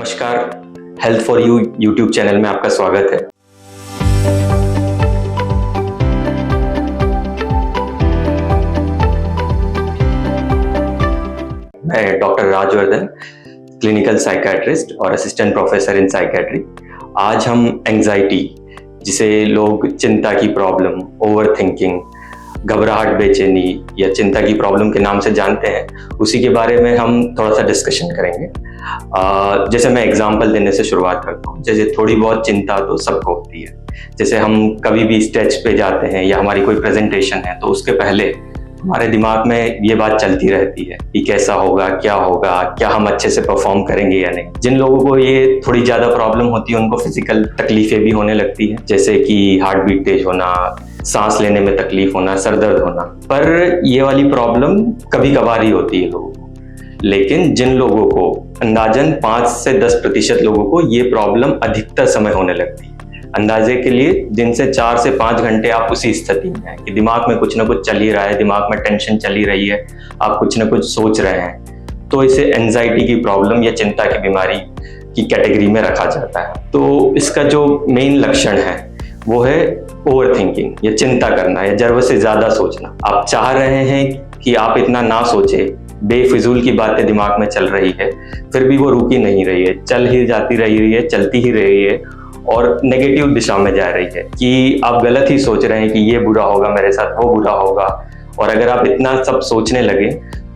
नमस्कार, health for you YouTube channel में आपका स्वागत है। मैं डॉक्टर राजवर्धन, क्लिनिकल साइकियाट्रिस्ट और असिस्टेंट प्रोफेसर इन साइकियाट्री। आज हम एंजाइटी, जिसे लोग चिंता की प्रॉब्लम, ओवर थिंकिंग, घबराहट, बेचैनी या चिंता की प्रॉब्लम के नाम से जानते हैं, उसी के बारे में हम थोड़ा सा डिस्कशन करेंगे। जैसे मैं एग्जांपल देने से शुरुआत करता हूँ। जैसे थोड़ी बहुत चिंता तो सबको होती है। जैसे हम कभी भी स्टेज पे जाते हैं या हमारी कोई प्रेजेंटेशन है तो उसके पहले हमारे दिमाग में ये बात चलती रहती है कि कैसा होगा, क्या हम अच्छे से परफॉर्म करेंगे या नहीं। जिन लोगों को ये थोड़ी ज्यादा प्रॉब्लम होती है उनको फिजिकल तकलीफें भी होने लगती है, जैसे कि हार्ट बीट तेज होना, सांस लेने में तकलीफ होना, सर दर्द होना। पर ये वाली प्रॉब्लम कभी कभार ही होती है लोगों को। लेकिन जिन लोगों को अंदाजन 5 से 10% लोगों को ये प्रॉब्लम अधिकतर समय होने लगती है। अंदाजे के लिए दिन से 4 से 5 घंटे आप उसी स्थिति में हैं कि दिमाग में कुछ ना कुछ चल ही रहा है, दिमाग में टेंशन चल ही रही है, आप कुछ ना कुछ सोच रहे हैं, तो इसे एंजाइटी की प्रॉब्लम या चिंता की बीमारी की कैटेगरी में रखा जाता है। तो इसका जो मेन लक्षण है वो है ओवर थिंकिंग या चिंता करना या जरूरत से ज्यादा सोचना। आप चाह रहे हैं कि आप इतना ना सोचे, बेफिजूल की बातें दिमाग में चल रही है, फिर भी वो रुक ही नहीं रही है, चल ही जाती रही है, चलती ही रही है और नेगेटिव दिशा में जा रही है कि आप गलत ही सोच रहे हैं कि ये बुरा होगा मेरे साथ, वो बुरा होगा। और अगर आप इतना सब सोचने लगे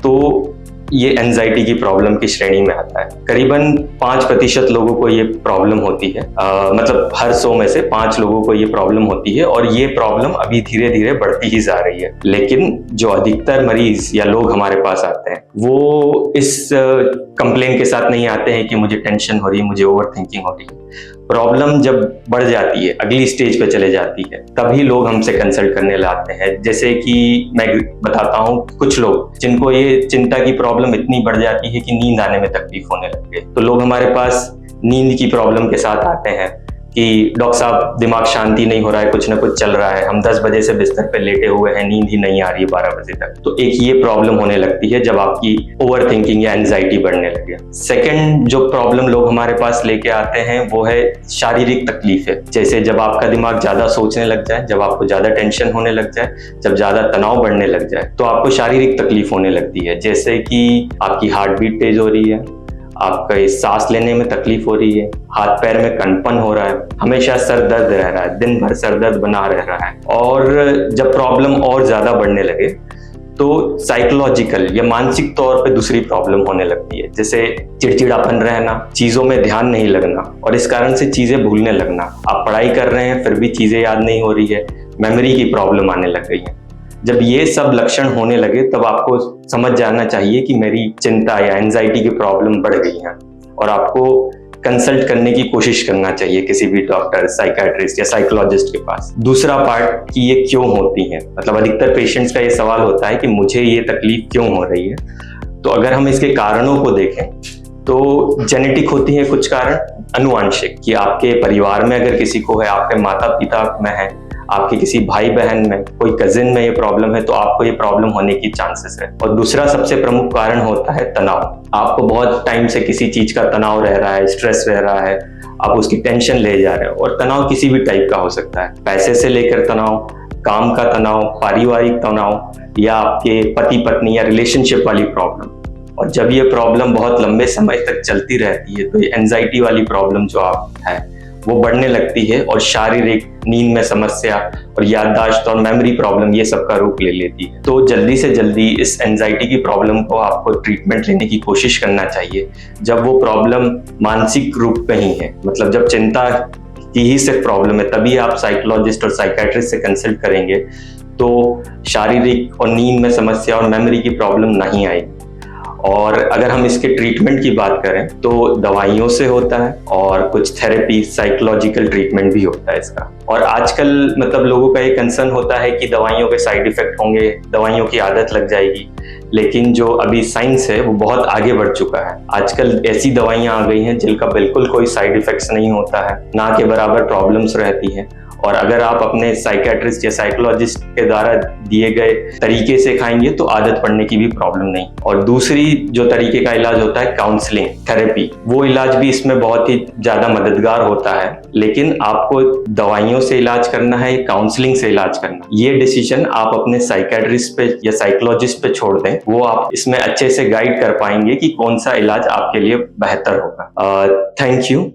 तो ये एंजाइटी की प्रॉब्लम की श्रेणी में आता है। करीबन 5% लोगों को ये प्रॉब्लम होती है, मतलब हर 100 में से 5 लोगों को ये प्रॉब्लम होती है और ये प्रॉब्लम अभी धीरे धीरे बढ़ती ही जा रही है। लेकिन जो अधिकतर मरीज या लोग हमारे पास आते हैं वो इस कंप्लेन के साथ नहीं आते हैं कि मुझे टेंशन हो रही है, मुझे ओवर थिंकिंग हो रही है। प्रॉब्लम जब बढ़ जाती है, अगली स्टेज पे चले जाती है, तभी लोग हमसे कंसल्ट करने लाते हैं। जैसे कि मैं बताता हूँ, कुछ लोग जिनको ये चिंता की प्रॉब्लम इतनी बढ़ जाती है कि नींद आने में तकलीफ होने लगती है, तो लोग हमारे पास नींद की प्रॉब्लम के साथ आते हैं कि डॉक्टर साहब दिमाग शांति नहीं हो रहा है, कुछ ना कुछ चल रहा है, हम 10 बजे से बिस्तर पे लेटे हुए हैं, नींद ही नहीं आ रही है 12 बजे तक। तो एक ये प्रॉब्लम होने लगती है जब आपकी ओवर थिंकिंग या एंजाइटी बढ़ने लगे। सेकंड जो प्रॉब्लम लोग हमारे पास लेके आते हैं वो है शारीरिक तकलीफ है। जैसे जब आपका दिमाग ज्यादा सोचने लग जाए, जब आपको ज्यादा टेंशन होने लग जाए, जब ज्यादा तनाव बढ़ने लग जाए, तो आपको शारीरिक तकलीफ होने लगती है। जैसे कि आपकी हार्ट बीट तेज हो रही है, आपका सांस लेने में तकलीफ हो रही है, हाथ पैर में कंपन हो रहा है, हमेशा सर दर्द रह रहा है, दिन भर सर दर्द बना रह रहा है। और जब प्रॉब्लम और ज्यादा बढ़ने लगे तो साइकोलॉजिकल या मानसिक तौर पे दूसरी प्रॉब्लम होने लगती है, जैसे चिड़चिड़ापन रहना, चीजों में ध्यान नहीं लगना और इस कारण से चीजें भूलने लगना। आप पढ़ाई कर रहे हैं फिर भी चीजें याद नहीं हो रही है, मेमोरी की प्रॉब्लम आने लग गई है। जब ये सब लक्षण होने लगे तब आपको समझ जाना चाहिए कि मेरी चिंता या एंजाइटी की प्रॉब्लम बढ़ गई है और आपको कंसल्ट करने की कोशिश करना चाहिए किसी भी डॉक्टर, साइकियाट्रिस्ट या साइकोलॉजिस्ट के पास। दूसरा पार्ट कि ये क्यों होती है, मतलब अधिकतर पेशेंट्स का ये सवाल होता है कि मुझे ये तकलीफ क्यों हो रही है। तो अगर हम इसके कारणों को देखें तो जेनेटिक होती है कुछ कारण, अनुवांशिक कि आपके परिवार में अगर किसी को है, आपके माता पिता में है, आपके किसी भाई बहन में, कोई कजिन में ये प्रॉब्लम है तो आपको ये प्रॉब्लम होने की चांसेस है। और दूसरा सबसे प्रमुख कारण होता है तनाव। आपको बहुत टाइम से किसी चीज का तनाव रह रहा है, स्ट्रेस रह रहा है, आप उसकी टेंशन ले जा रहे हो। और तनाव किसी भी टाइप का हो सकता है, पैसे से लेकर तनाव, काम का तनाव, पारिवारिक तनाव या आपके पति पत्नी या रिलेशनशिप वाली प्रॉब्लम। और जब ये प्रॉब्लम बहुत लंबे समय तक चलती रहती है तो ये एंजाइटी वाली प्रॉब्लम जो आप है वो बढ़ने लगती है और शारीरिक, नींद में समस्या और याददाश्त और मेमोरी प्रॉब्लम ये सब का रूप ले लेती है। तो जल्दी से जल्दी इस एंजाइटी की प्रॉब्लम को आपको ट्रीटमेंट लेने की कोशिश करना चाहिए जब वो प्रॉब्लम मानसिक रूप में ही है, मतलब जब चिंता की ही सिर्फ प्रॉब्लम है, तभी आप साइकोलॉजिस्ट और साइकियाट्रिस्ट से कंसल्ट करेंगे तो शारीरिक और नींद में समस्या और मेमोरी की प्रॉब्लम नहीं आएगी। और अगर हम इसके ट्रीटमेंट की बात करें तो दवाइयों से होता है और कुछ थेरेपी, साइकोलॉजिकल ट्रीटमेंट भी होता है इसका। और आजकल मतलब लोगों का ये कंसर्न होता है कि दवाइयों के साइड इफेक्ट होंगे, दवाइयों की आदत लग जाएगी। लेकिन जो अभी साइंस है वो बहुत आगे बढ़ चुका है। आजकल ऐसी दवाइयां आ गई हैं जिनका बिल्कुल कोई साइड इफेक्ट्स नहीं होता है, ना के बराबर प्रॉब्लम्स रहती हैं और अगर आप अपने साइकेट्रिस्ट या साइकोलॉजिस्ट के द्वारा दिए गए तरीके से खाएंगे तो आदत पड़ने की भी प्रॉब्लम नहीं। और दूसरी जो तरीके का इलाज होता है काउंसलिंग थेरेपी, वो इलाज भी इसमें बहुत ही ज्यादा मददगार होता है। लेकिन आपको दवाइयों से इलाज करना है, काउंसलिंग से इलाज करना, ये डिसीजन आप अपने साइकेट्रिस्ट पे या साइकोलॉजिस्ट पे छोड़ दें। वो आप इसमें अच्छे से गाइड कर पाएंगे कि कौन सा इलाज आपके लिए बेहतर होगा। Thank you.